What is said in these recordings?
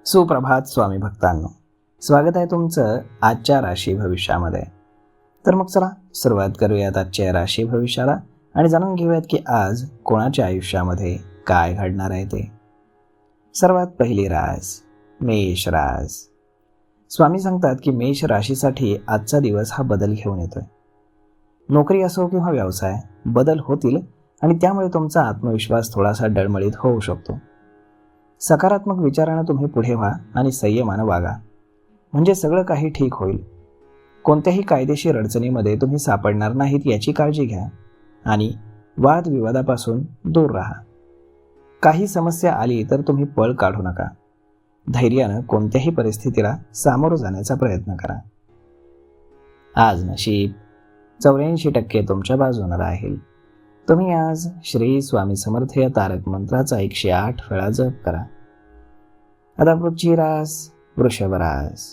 सुप्रभात स्वामी भक्तांनो, स्वागत आहे तुमचं आजच्या राशी भविष्यामध्ये. तर मग चला सुरुवात करूयात आजच्या राशी भविष्याला आणि जाणून घेऊयात की आज कोणाच्या आयुष्यामध्ये काय घडणार आहे ते. सर्वात पहिली रास मेष रास. स्वामी सांगतात की मेष राशीसाठी आजचा दिवस हा बदल घेऊन येतोय. नोकरी असो किंवा व्यवसाय, बदल होतील आणि त्यामुळे तुमचा आत्मविश्वास थोडासा डळमळीत होऊ शकतो. सकारात्मक विचारानं तुम्ही पुढे व्हा आणि संयमानं वागा, म्हणजे सगळं काही ठीक होईल. कोणत्याही कायदेशीर अडचणीमध्ये तुम्ही सापडणार नाहीत याची काळजी घ्या आणि वादविवादापासून दूर राहा. काही समस्या आली तर तुम्ही पळ काढू नका. धैर्यानं कोणत्याही परिस्थितीला सामोरं जाण्याचा प्रयत्न करा. आज नशीब 84% तुमच्या बाजूने राहील. तुम्ही आज श्री स्वामी समर्थ या तारक मंत्राचा 108 वेळा जप करा. आता पुढची रास वृषभ रास.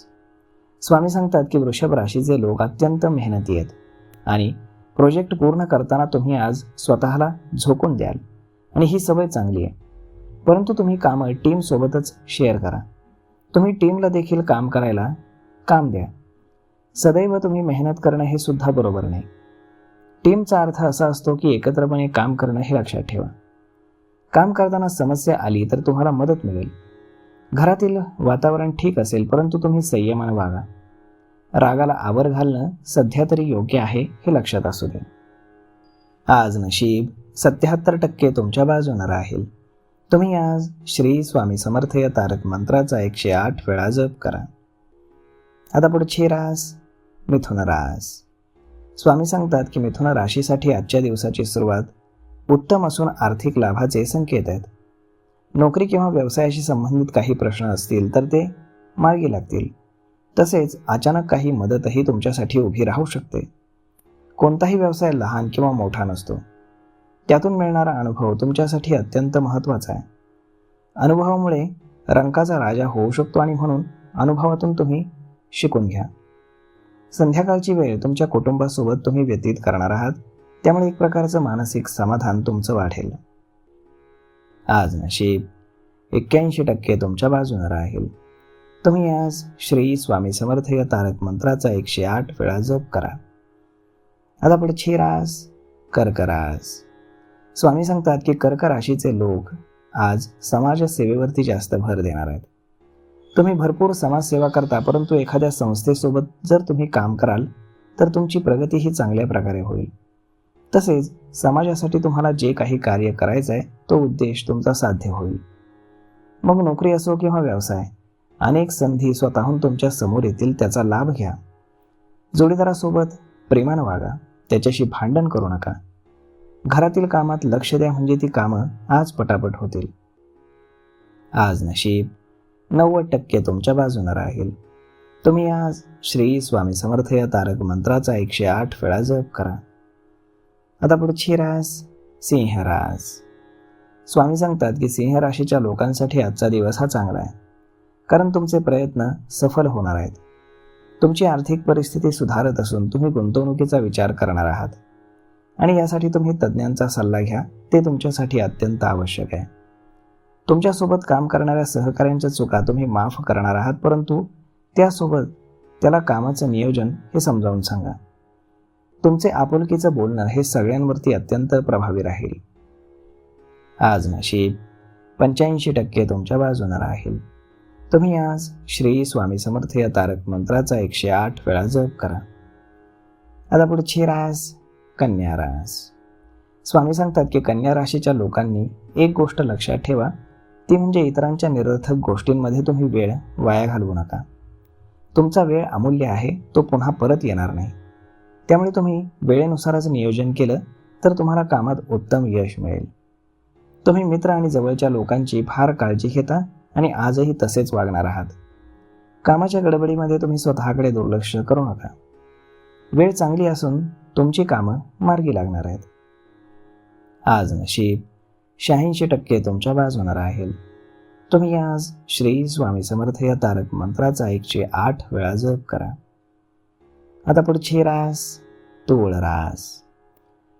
स्वामी सांगतात की वृषभ राशीचे लोक अत्यंत मेहनती आहेत आणि प्रोजेक्ट पूर्ण करताना तुम्ही आज स्वतःला झोकून द्याल आणि ही सवय चांगली आहे. परंतु तुम्ही कामं टीमसोबतच शेअर करा. तुम्ही टीमला देखील काम करायला काम द्या. सदैव तुम्ही मेहनत करणं हे सुद्धा बरोबर नाही. टीमचा अर्थ असा असतो की एकत्रपणे काम करणं हे लक्षात ठेवा. काम करताना समस्या आली तर तुम्हाला मदत मिळेल. घरातील वातावरण ठीक असेल परंतु तुम्ही संयमानं वागा. रागाला आवर घालणं सध्या तरी योग्य आहे हे लक्षात असू दे. आज नशीब 77% तुमच्या बाजूने राहील. तुम्ही आज श्री स्वामी समर्थ या तारक मंत्राचा 108 वेळा जप करा. आता पुढची रास मिथुन रास. स्वामी सांगतात की मिथुन राशीसाठी आजच्या दिवसाची सुरुवात उत्तम असून आर्थिक लाभाचे संकेत आहेत. नोकरी किंवा व्यवसायाशी संबंधित काही प्रश्न असतील तर ते मार्गी लागतील. तसेच अचानक काही मदतही तुमच्यासाठी उभी राहू शकते. कोणताही व्यवसाय लहान किंवा मोठा नसतो. त्यातून मिळणारा अनुभव तुमच्यासाठी अत्यंत महत्त्वाचा आहे. अनुभवामुळे रंकाचा राजा होऊ शकतो आणि म्हणून अनुभवातून तुम्ही शिकून घ्या. संध्याकाळची वेळ तुमच्या कुटुंबासोबत तुम्ही व्यतीत करणार आहात, त्यामुळे एक प्रकारचं मानसिक समाधान तुमचं वाढेल. आज नशीब 81% तुमच्या बाजूने राहील. तुम्ही आज श्री स्वामी समर्थ या तारक मंत्राचा 108 वेळा जप करा. आता पुढची रास कर्क रास. स्वामी सांगतात की कर्क राशीचे लोक आज समाजसेवेवरती जास्त भर देणार आहेत. तुम्ही भरपूर समाजसेवा करता, परंतु एखाद्या संस्थेसोबत जर तुम्ही काम कराल तर तुमची प्रगती ही चांगल्या प्रकारे होईल. तसेच समाजासाठी तुम्हाला जे काही कार्य करायचं आहे तो उद्देश तुमचा साध्य होईल. मग नोकरी असो किंवा व्यवसाय, अनेक संधी स्वतःहून तुमच्या समोर येतील, त्याचा लाभ घ्या. जोडीदारासोबत प्रेमानं वागा, त्याच्याशी भांडण करू नका. घरातील कामात लक्ष द्या, म्हणजे ती कामं आज पटापट होतील. आज नशीब 90% तुमच्या बाजूने राहील. तुम्ही आज श्री स्वामी समर्थ या तारक मंत्राचा 108 वेळा जप करा. आता पुढची रास सिंह रास. स्वामी सांगतात की सिंह राशीच्या लोकांसाठी आजचा दिवस हा चांगला आहे, कारण तुमचे प्रयत्न सफल होणार आहेत. तुमची आर्थिक परिस्थिती सुधारत असून तुम्ही गुंतवणुकीचा विचार करणार आहात आणि यासाठी तुम्ही तज्ज्ञांचा सल्ला घ्या. ते तुमच्यासाठी अत्यंत आवश्यक आहे. तुमच्यासोबत काम करणाऱ्या सहकाऱ्यांच्या चुका तुम्ही माफ करणार आहात, परंतु त्यासोबत त्याला कामाचं नियोजन हे समजावून सांगा. तुमचे आपुलकीचं बोलणं हे सगळ्यांवरती अत्यंत प्रभावी राहील. आज नशीब 85% तुमच्या बाजूने राहील. तुम्ही आज श्री स्वामी समर्थ या तारक मंत्राचा 108 वेळा जप करा. आता पुढची रास कन्या रास. स्वामी सांगतात की कन्या राशीच्या लोकांनी एक गोष्ट लक्षात ठेवा, ती म्हणजे इतरांच्या निरर्थक गोष्टींमध्ये तुम्ही वेळ वाया घालवू नका. तुमचा वेळ अमूल्य आहे, तो पुन्हा परत येणार नाही. त्यामुळे तुम्ही वेळेनुसारच नियोजन केलं तर तुम्हाला कामात उत्तम यश मिळेल. तुम्ही मित्र आणि जवळच्या लोकांची फार काळजी घेता आणि आजही तसेच वागणार आहात. कामाच्या गडबडीमध्ये तुम्ही स्वतःकडे दुर्लक्ष करू नका. वेळ चांगली असून तुमची कामं मार्गी लागणार आहेत. आज नशीब 86% तुमच्या बाजूने राहील. तुम्ही आज श्री स्वामी समर्थ या तारक मंत्राचा 108 वेळा जप करा. आता पुढची रास तूळ रास.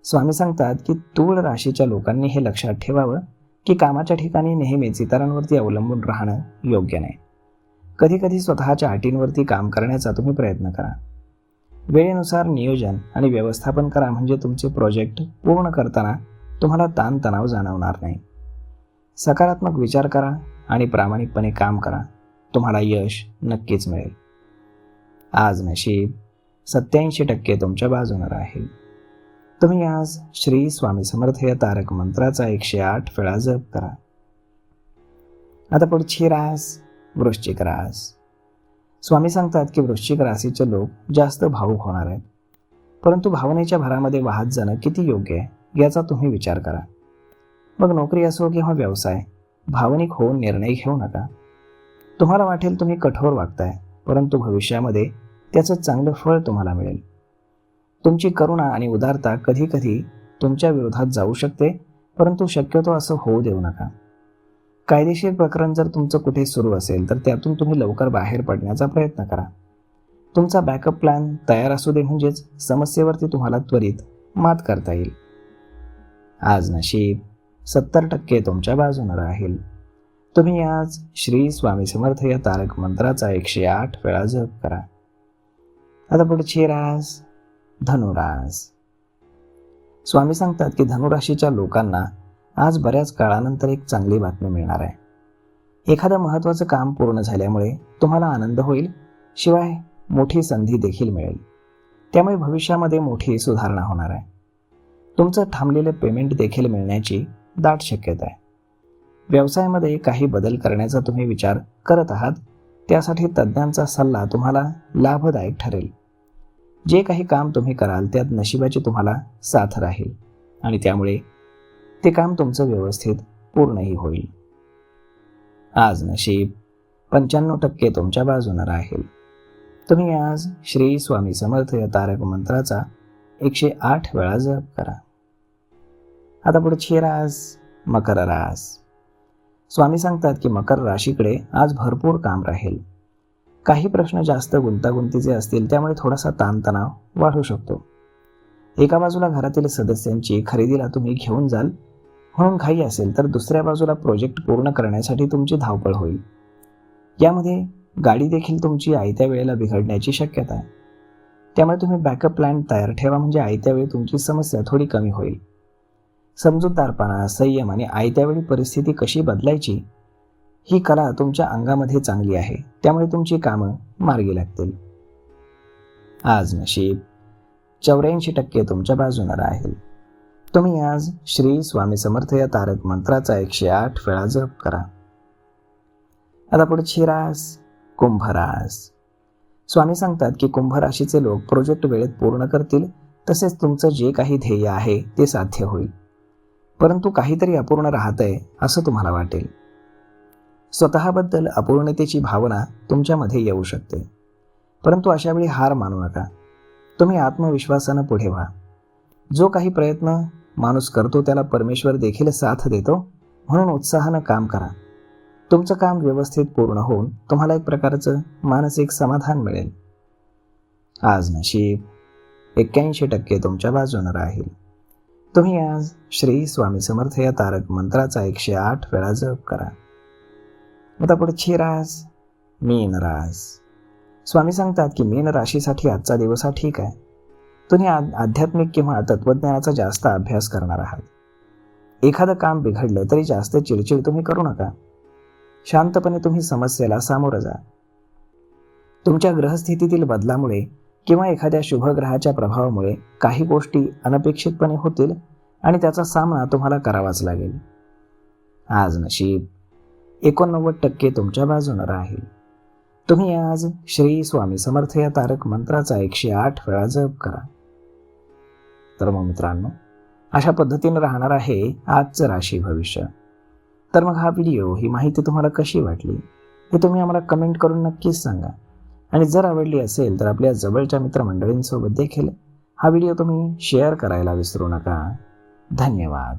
स्वामी सांगतात की तूळ राशीच्या लोकांनी हे लक्षात ठेवावं की कामाच्या ठिकाणी नेहमीच इतरांवरती अवलंबून राहणं योग्य नाही. कधी कधी स्वतःच्या अटींवरती काम करण्याचा तुम्ही प्रयत्न करा. वेळेनुसार नियोजन आणि व्यवस्थापन करा, म्हणजे तुमचे प्रोजेक्ट पूर्ण करताना तुम्हाला ताणतणाव जाणवणार नाही. सकारात्मक विचार करा आणि प्रामाणिकपणे काम करा, तुम्हाला यश नक्कीच मिळेल. आज नशीब 87% तुमच्या बाजूने राहील. तुम्ही आज श्री स्वामी समर्थ या तारक मंत्राचा 108 वेळा जप करा. आता पुढची रास वृश्चिक रास. स्वामी सांगतात की वृश्चिक राशीचे लोक जास्त भावुक होणार आहेत, परंतु भावनेच्या भरामध्ये वाहत जाणं किती योग्य आहे याचा तुम्ही विचार करा. मग नोकरी असो किंवा व्यवसाय, भावनिक होऊन निर्णय घेऊ नका. तुम्हाला वाटेल तुम्ही कठोर वागताय, परंतु भविष्यामध्ये त्याचं चांगलं फळ तुम्हाला मिळेल. तुमची करुणा आणि उदारता कधी कधी तुमच्या विरोधात जाऊ शकते, परंतु शक्यतो असं होऊ देऊ नका. कायदेशीर प्रकरण जर तुमचं कुठे सुरू असेल तर त्यातून तुम्ही लवकर बाहेर पडण्याचा प्रयत्न करा. तुमचा बॅकअप प्लॅन तयार असू दे, म्हणजेच समस्येवरती तुम्हाला त्वरित मात करता येईल. आज नशीब 70% तुमच्या बाजूने राहील. तुम्ही आज श्री स्वामी समर्थ या तारक मंत्राचा 108 वेळा जप करा. आता पुढची रास धनुरास. स्वामी सांगतात की धनुराशीच्या लोकांना आज बऱ्याच काळानंतर एक चांगली बातमी मिळणार आहे. एखादं महत्त्वाचं काम पूर्ण झाल्यामुळे तुम्हाला आनंद होईल, शिवाय मोठी संधी देखील मिळेल. त्यामुळे भविष्यामध्ये मोठी सुधारणा होणार आहे. तुमचं थांबलेलं पेमेंट देखील मिळण्याची दाट शक्यता आहे. व्यवसायामध्ये काही बदल करण्याचा तुम्ही विचार करत आहात, त्यासाठी तज्ज्ञांचा सल्ला तुम्हाला लाभदायक ठरेल. जे काही काम तुम्ही कराल त्यात नशिबाची तुम्हाला साथ राहील आणि त्यामुळे ते काम तुमचं व्यवस्थित पूर्णही होईल. आज नशीब 95% तुमच्या बाजूने राहील. तुम्ही आज श्री स्वामी समर्थ या तारक मंत्राचा 108 वेळा जप करा. आता पुढची रास मकर रास. स्वामी सांगतात की मकर राशीकडे आज भरपूर काम राहील. काही प्रश्न जास्त गुंतागुंतीचे असतील, त्यामुळे थोडासा ताणतणाव वाढू शकतो. एका बाजूला घरातील सदस्यांची खरेदीला तुम्ही घेऊन जाल म्हणून घाई असेल, तर दुसऱ्या बाजूला प्रोजेक्ट पूर्ण करण्यासाठी तुमची धावपळ होईल. यामध्ये गाडी देखील तुमची आयत्या वेळेला बिघडण्याची शक्यता आहे. त्यामुळे तुम्ही बॅकअप प्लॅन तयार ठेवा, म्हणजे आयत्या वेळी तुमची समस्या थोडी कमी होईल. समजूतदारपणा, संयम आणि आयत्या वेळी परिस्थिती कशी बदलायची ही कला तुमच्या अंगामध्ये चांगली आहे, त्यामुळे तुमची कामं मार्गी लागतील. आज नशीब 84% तुमच्या बाजूने राहील. तुम्ही आज श्री स्वामी समर्थ या तारक मंत्राचा 108 वेळा जप करा. आता पुढची रास कुंभ रास. स्वामी सांगतात की कुंभ राशीचे लोक प्रोजेक्ट वेळेत पूर्ण करतील, तसेच तुमचं जे काही ध्येय आहे ते साध्य होईल. परंतु काहीतरी अपूर्ण राहतंय असं तुम्हाला वाटेल. स्वतःबद्दल अपूर्णतेची भावना तुमच्यामध्ये येऊ शकते, परंतु अशावेळी हार मानू नका. तुम्ही आत्मविश्वासानं पुढे व्हा. जो काही प्रयत्न माणूस करतो त्याला परमेश्वर देखील साथ देतो, म्हणून उत्साहानं काम करा. तुमचं काम व्यवस्थित पूर्ण होऊन तुम्हाला एक प्रकारचं मानसिक समाधान मिळेल. आज नशीब 81% तुमच्या बाजूने राहील. तुम्ही आज श्री स्वामी समर्थ या तारक मंत्राचा 108 वेळा जप करा. आता पुढची रास मीन रास. स्वामी सांगतात की मीन राशीसाठी आजचा दिवस हा ठीक आहे. तुम्ही आध्यात्मिक किंवा तत्वज्ञानाचा जास्त अभ्यास करणार आहात. एखादं काम बिघडलं तरी जास्त चिडचिड तुम्ही करू नका. शांतपणे तुम्ही समस्येला सामोरं जा. तुमच्या ग्रहस्थितीतील बदलामुळे किंवा एखाद्या शुभग्रहाच्या प्रभावामुळे काही गोष्टी अनपेक्षितपणे होतील आणि त्याचा सामना तुम्हाला करावाच लागेल. आज नशीब 89% तुमच्या बाजूने राहील. तुम्ही आज श्री स्वामी समर्थ या तारक मंत्राचा 108 वेळा जप करा. तर मग मित्रांनो, अशा पद्धतीने राहणार आहे आजचं राशी भविष्य. तर मग हा व्हिडिओ, ही माहिती तुम्हाला कशी वाटली हे तुम्ही आम्हाला कमेंट करून नक्कीच सांगा. आणि जर आवडली असेल तर आपल्या जवळच्या मित्रमंडळींसोबत देखील हा व्हिडिओ तुम्ही शेअर करायला विसरू नका. धन्यवाद.